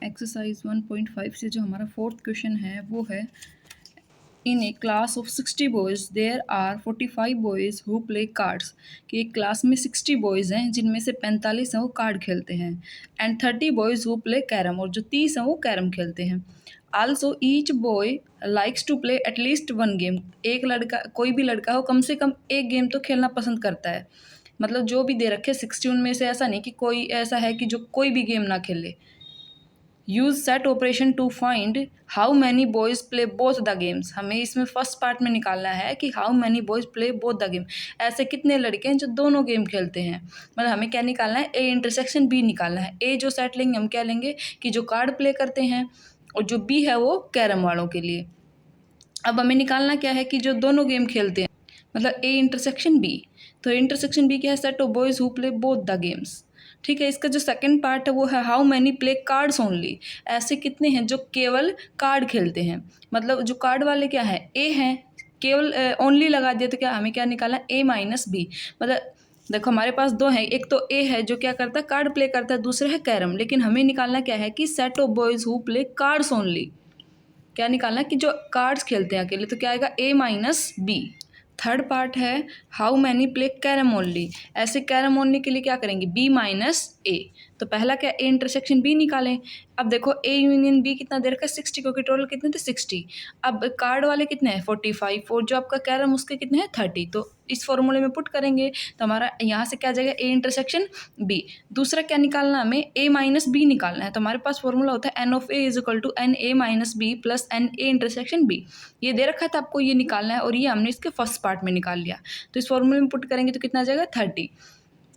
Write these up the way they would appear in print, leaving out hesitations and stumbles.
Exercise 1.5 से जो हमारा फोर्थ क्वेश्चन है वो है, in a class of 60 boys there are 45 boys who play cards. कि एक क्लास में 60 बॉयज़ हैं जिनमें से 45 हैं वो कार्ड खेलते हैं, and 30 boys who play carrom, और जो 30 हैं वो कैरम खेलते हैं। Also each boy likes to play at least one game. एक लड़का, कोई भी लड़का हो, कम से कम एक गेम तो खेलना पसंद करता है। मतलब जो भी दे रखे 60 उनमें से ऐसा नहीं कि कोई ऐसा है कि जो कोई भी गेम ना खेले। Use set operation to find how many boys play both the games. हमें इसमें फर्स्ट पार्ट में निकालना है कि how many boys play both the game, ऐसे कितने लड़के हैं जो दोनों गेम खेलते हैं। मतलब हमें क्या निकालना है, ए इंटरसेक्शन बी निकालना है। ए जो सेट लेंगे हम क्या लेंगे कि जो कार्ड प्ले करते हैं, और जो बी है वो कैरम वालों के लिए। अब हमें निकालना क्या है कि जो दोनों गेम खेलते हैं, मतलब ए इंटरसेक्शन बी। तो इंटरसेक्शन बी क्या है, set of boys who play both the games. ठीक है, इसका जो सेकंड पार्ट है वो है how many play cards only. ऐसे कितने हैं जो केवल कार्ड खेलते हैं। मतलब जो कार्ड वाले क्या है, ए हैं, केवल ओनली लगा दिया तो क्या हमें क्या निकालना है, ए माइनस बी। मतलब देखो हमारे पास दो हैं, एक तो ए है जो क्या करता है, कार्ड प्ले करता है, दूसरा है कैरम। लेकिन हमें निकालना क्या है कि set of boys who play cards only. क्या निकालना है कि जो कार्ड्स खेलते हैं अकेले, तो क्या आएगा, ए माइनस बी। थर्ड पार्ट है how many play carrom only. ऐसे कैरम ओनली के लिए क्या करेंगे, बी माइनस ए। तो पहला क्या, ए इंटरसेक्शन बी निकालें। अब देखो ए यूनियन बी कितना दे रखा है, 60, क्योंकि टोटल कितने थे 60। अब कार्ड वाले कितने हैं 45, और जो आपका कैरम उसके कितने हैं 30। तो इस फॉर्मूले में पुट करेंगे तो हमारा यहाँ से क्या आ जाएगा, ए इंटरसेक्शन बी। दूसरा क्या निकालना, हमें ए माइनस बी निकालना है। तो हमारे पास फॉर्मूला होता है n of A is equal to n A minus B plus n A intersection B. ये दे रखा था आपको, ये निकालना है, और ये हमने इसके फर्स्ट पार्ट में निकाल लिया। तो इस फॉर्मूले में पुट करेंगे तो कितना आ जाएगा 30।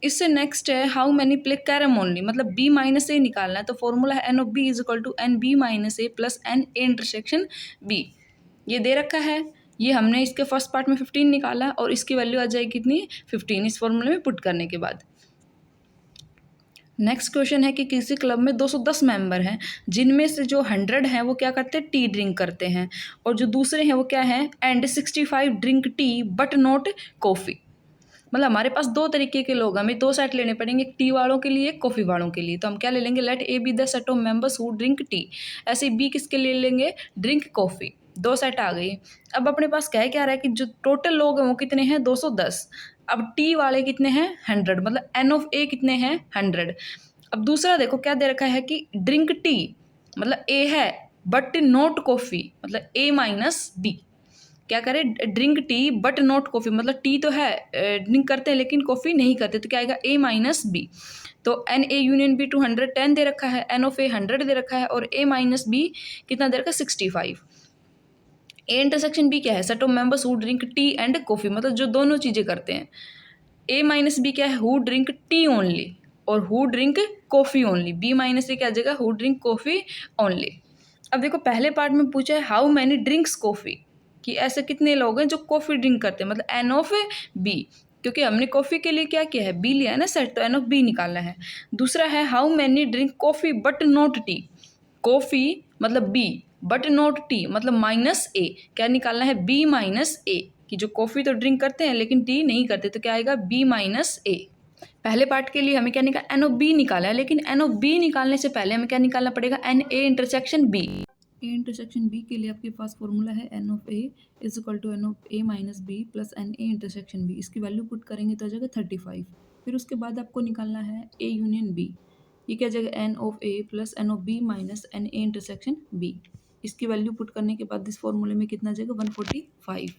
इससे नेक्स्ट है how many play carrom only, मतलब बी माइनस ए निकालना है। तो फॉर्मूला है n of B is equal to n B minus A plus n A intersection B. ये दे रखा है, ये हमने इसके फर्स्ट पार्ट में 15 निकाला, और इसकी वैल्यू आ जाएगी कितनी, 15 इस फॉर्मूले में पुट करने के बाद। नेक्स्ट क्वेश्चन है कि किसी क्लब में 210 मेंबर हैं, जिनमें से जो 100 हैं वो क्या करते हैं, टी ड्रिंक करते हैं, और जो दूसरे हैं वो क्या है, and 65 drink tea but not coffee. मतलब हमारे पास दो तरीके के लोग, हमें दो सेट लेने पड़ेंगे, एक टी वालों के लिए, एक कॉफ़ी वालों के लिए। तो हम क्या ले लेंगे, let A be the set of members who drink tea. ऐसे बी किसके लिए लेंगे, ड्रिंक कॉफ़ी। दो सेट आ गई। अब अपने पास क्या रहा है कि जो टोटल लोग हैं वो कितने हैं, 210। अब टी वाले कितने हैं, 100, मतलब एन ऑफ ए कितने हैं, 100। अब दूसरा देखो क्या दे रखा है कि ड्रिंक टी, मतलब ए है बट नॉट कॉफ़ी, मतलब ए माइनस बी। क्या करें, drink tea but not coffee, मतलब टी तो है, ड्रिंक करते हैं लेकिन कॉफ़ी नहीं करते। तो क्या आएगा, ए माइनस बी। तो एन ए यूनियन बी 210 दे रखा है, एन ऑफ ए 100 दे रखा है, और ए माइनस बी कितना दे रखा है, 65। ए इंटरसेक्शन बी क्या है, set of members who drink T and coffee, मतलब जो दोनों चीज़ें करते हैं। ए माइनस बी क्या है, हु ड्रिंक टी ओनली, और who drink coffee only. B minus A क्या आ जाएगा, हु ड्रिंक कॉफ़ी ओनली। अब देखो पहले पार्ट में पूछा है हाउ मैनी ड्रिंक्स कॉफ़ी, कि ऐसे कितने लोग हैं जो कॉफ़ी ड्रिंक करते हैं, मतलब एन ऑफ बी। क्योंकि हमने कॉफ़ी के लिए क्या किया है, बी लिया है ना सेट, तो एन ऑफ बी निकालना है। दूसरा है how many drink coffee but not T. Coffee मतलब बी, बट नॉट टी मतलब माइनस ए। क्या निकालना है, बी माइनस ए, कि जो कॉफ़ी तो ड्रिंक करते हैं लेकिन टी नहीं करते। तो क्या आएगा, बी माइनस ए। पहले पार्ट के लिए हमें क्या निकाला, एन ऑफ बी निकाला है, लेकिन एन ऑफ बी निकालने से पहले हमें क्या निकालना पड़ेगा, n A intersection B. A intersection B के लिए आपके पास फॉर्मूला है n of A is equal to n of A minus B plus n A intersection B. इसकी वैल्यू पुट करेंगे तो आ जाएगा 35। फिर उसके बाद आपको निकालना है ए यूनियन बी। ये क्या जाएगा, n of A plus n of B minus n A intersection B. इसकी वैल्यू पुट करने के बाद इस फॉर्मूले में कितना जाएगा, 145।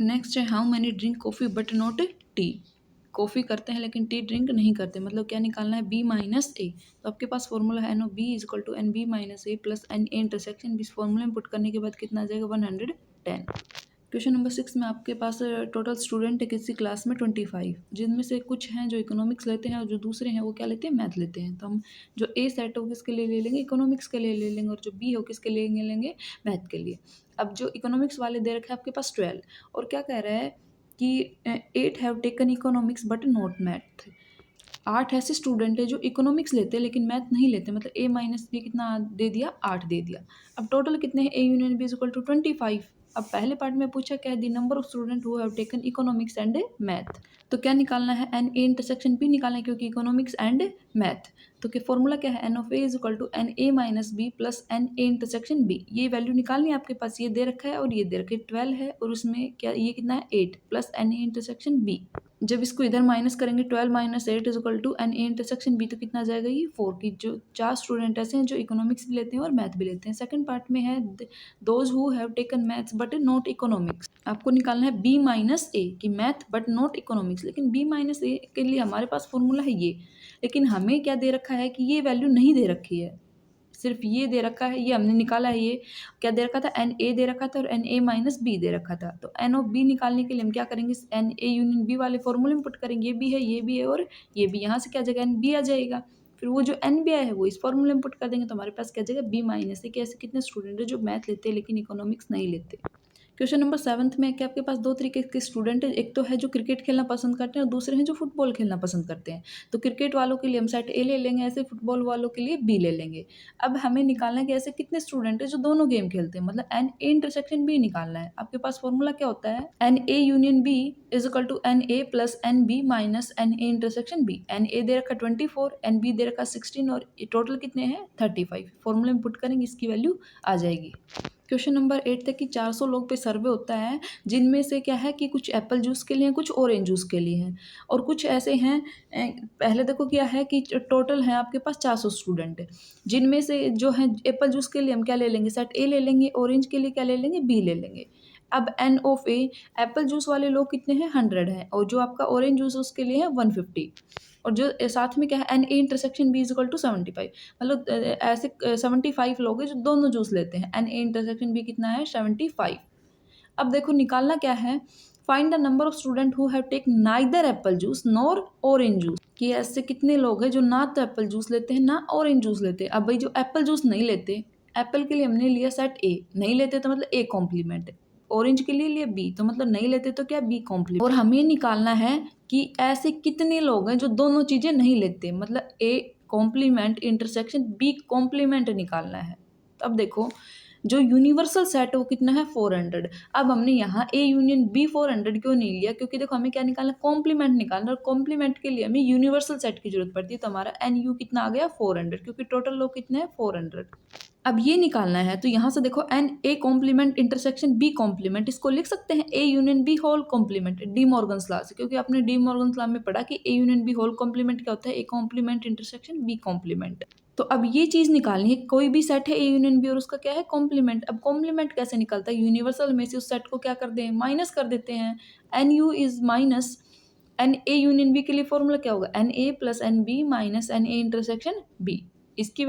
नेक्स्ट है how many drink coffee but not T. Coffee करते हैं लेकिन टी ड्रिंक नहीं करते, मतलब क्या निकालना है, बी माइनस ए। तो आपके पास फॉर्मूला है n of B is equal to n B minus A plus n A intersection B. इस फॉर्मूले में पुट करने के बाद कितना आ जाएगा, 110। क्वेश्चन नंबर 6 में आपके पास टोटल स्टूडेंट है किसी क्लास में 25, जिनमें से कुछ हैं जो इकोनॉमिक्स लेते हैं और जो दूसरे हैं वो क्या लेते हैं, मैथ लेते हैं। तो हम जो ए सेट हो किसके लिए ले लेंगे, इकोनॉमिक्स के लिए ले लेंगे, और जो बी हो किसके लिए लेंगे, मैथ के लिए। अब जो इकोनॉमिक्स वाले दे रखे हैं आपके पास 12, और क्या कह रहा है कि 8 have taken economics but not math. 8 ऐसे स्टूडेंट है जो इकोनॉमिक्स लेते हैं लेकिन मैथ नहीं लेते, मतलब ए माइनस बी कितना दे दिया, 8 दे दिया। अब टोटल कितने हैं, A union B is equal to 25। अब पहले पार्ट में पूछा क्या है, the number of student who have taken economics and math. तो क्या निकालना है, एन ए इंटरसेक्शन बी निकालना है, क्योंकि इकोनॉमिक्स एंड मैथ। तो क्या फॉर्मूला क्या है, n of A is equal to n A minus B plus n A intersection B. ये वैल्यू निकालनी है आपके पास, ये दे रखा है और ये दे रखा है 12 है, और उसमें क्या ये कितना है 8 plus n A intersection B. जब इसको इधर माइनस करेंगे 12 minus 8 is equal to n A intersection B, तो कितना आ जाएगा ये 4 की। जो 4 स्टूडेंट ऐसे हैं जो इकोनॉमिक्स भी लेते हैं और मैथ भी लेते हैं। सेकंड पार्ट में है those who have taken maths but not economics. आपको निकालना है बी माइनस ए की मैथ बट नॉट इकोनॉमिक्स। लेकिन बी माइनस ए के लिए हमारे पास फॉर्मूला है ये, लेकिन हमें क्या दे रखा है कि ये वैल्यू नहीं दे रखी है, सिर्फ ये दे रखा है, ये हमने निकाला है। ये क्या दे रखा था, एन ए दे रखा था और एन ए माइनस बी दे रखा था। तो एन ऑफ बी निकालने के लिए हम क्या करेंगे, एन ए यूनियन बी वाले फॉर्मूले में पुट करेंगे। ये भी है, ये भी है और ये भी, यहाँ से क्या आ जाएगा एन बी आ जाएगा। फिर वो जो एन बी आया है वो इस फॉर्मूले में पुट कर देंगे, तो हमारे पास क्या आ जाएगा बी माइनस ए। कि ऐसे कितने स्टूडेंट है जो मैथ लेते हैं लेकिन इकोनॉमिक्स नहीं लेते। क्वेश्चन नंबर 7 में कि आपके पास दो तरीके के स्टूडेंट है, एक तो है जो क्रिकेट खेलना पसंद करते हैं और दूसरे हैं जो फुटबॉल खेलना पसंद करते हैं। तो क्रिकेट वालों के लिए हम सेट ए ले लेंगे, ऐसे फुटबॉल वालों के लिए बी ले लेंगे। अब हमें निकालना है कि ऐसे कितने स्टूडेंट है जो दोनों गेम खेलते हैं, मतलब एन ए इंटरसेक्शन बी निकालना है। आपके पास फॉर्मूला क्या होता है, n A union B is equal to n A plus n B minus n A intersection B. N A दे रखा 24, एन बी दे रखा 16 और टोटल कितने हैं 35। फॉर्मूले में पुट करेंगे, इसकी वैल्यू आ जाएगी। क्वेश्चन नंबर 8 तक कि 400 लोग पे सर्वे होता है, जिनमें से क्या है कि कुछ एप्पल जूस के लिए हैं, कुछ ऑरेंज जूस के लिए हैं, और कुछ ऐसे हैं पहले देखो क्या है कि टोटल है आपके पास 400 स्टूडेंट है, जिनमें से जो है एप्पल जूस के लिए हम क्या ले लेंगे, सेट ए ले लेंगे, ऑरेंज के लिए क्या ले लेंगे, बी ले लेंगे। अब n of A, apple juice वाले लोग कितने हैं 100 हैं, और जो आपका ऑरेंज जूस उसके लिए है 150, और जो साथ में क्या है n A intersection B is equal to 75। मतलब ऐसे 75 लोग हैं जो दोनों जूस लेते हैं। एन ए इंटरसेक्शन बी कितना है 75। अब देखो निकालना क्या है, find the number of student who have take neither apple juice nor orange juice. कि ऐसे कितने लोग हैं जो ना तो एप्पल जूस लेते हैं ना ऑरेंज जूस लेते हैं। अब भाई जो एप्पल जूस नहीं लेते, एप्पल के लिए हमने लिया सेट ए, नहीं लेते तो मतलब ए कॉम्प्लीमेंट है, ऑरेंज के लिए लिया बी, तो मतलब नहीं लेते तो क्या बी कॉम्प्लीमेंट। और हमें निकालना है कि ऐसे कितने लोग हैं जो दोनों चीज़ें नहीं लेते, मतलब A complement intersection B complement निकालना है। तो अब देखो जो यूनिवर्सल सेट है वो कितना है 400। अब हमने यहाँ ए यूनियन बी 400 क्यों नहीं लिया, क्योंकि देखो हमें क्या निकालना है, कॉम्प्लीमेंट निकालना, और कॉम्प्लीमेंट के लिए हमें यूनिवर्सल सेट की जरूरत पड़ती है। तो हमारा एन यू कितना आ गया 400, क्योंकि टोटल लोग कितने हैं 400। अब ये निकालना है तो यहाँ से देखो n A complement intersection B complement, इसको लिख सकते हैं A union B whole complement, De Morgan's law से, क्योंकि आपने डी मॉर्गन्स लॉ में पढ़ा कि A union B whole complement क्या होता है, A complement intersection B complement. तो अब ये चीज़ निकालनी है, कोई भी सेट है ए यूनियन बी और उसका क्या है कॉम्प्लीमेंट। अब कॉम्प्लीमेंट कैसे निकलता है, यूनिवर्सल में से उस सेट को क्या कर दें, माइनस कर देते हैं। N U is minus n A union B के लिए फॉर्मूला क्या होगा, n A plus n B minus n A intersection B. इसकी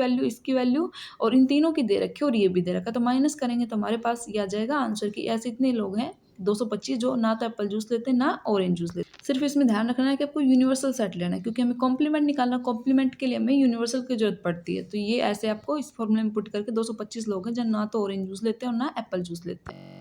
वैल्यू और इन तीनों की दे रखी है और ये भी दे रखा, तो माइनस करेंगे तो हमारे पास ये आ जाएगा आंसर कि ऐसे इतने लोग हैं 225 जो ना तो एप्पल जूस लेते हैं ना ऑरेंज जूस लेते। सिर्फ इसमें ध्यान रखना है कि आपको यूनिवर्सल सेट लेना है, क्योंकि हमें कॉम्प्लीमेंट निकालना, कॉम्प्लीमेंट के लिए हमें यूनिवर्सल की जरूरत पड़ती है। तो ये ऐसे आपको इस फॉर्मूले में पुट करके 225 लोग हैं जो ना तो ऑरेंज जूस लेते हैं और ना एप्पल जूस लेते हैं।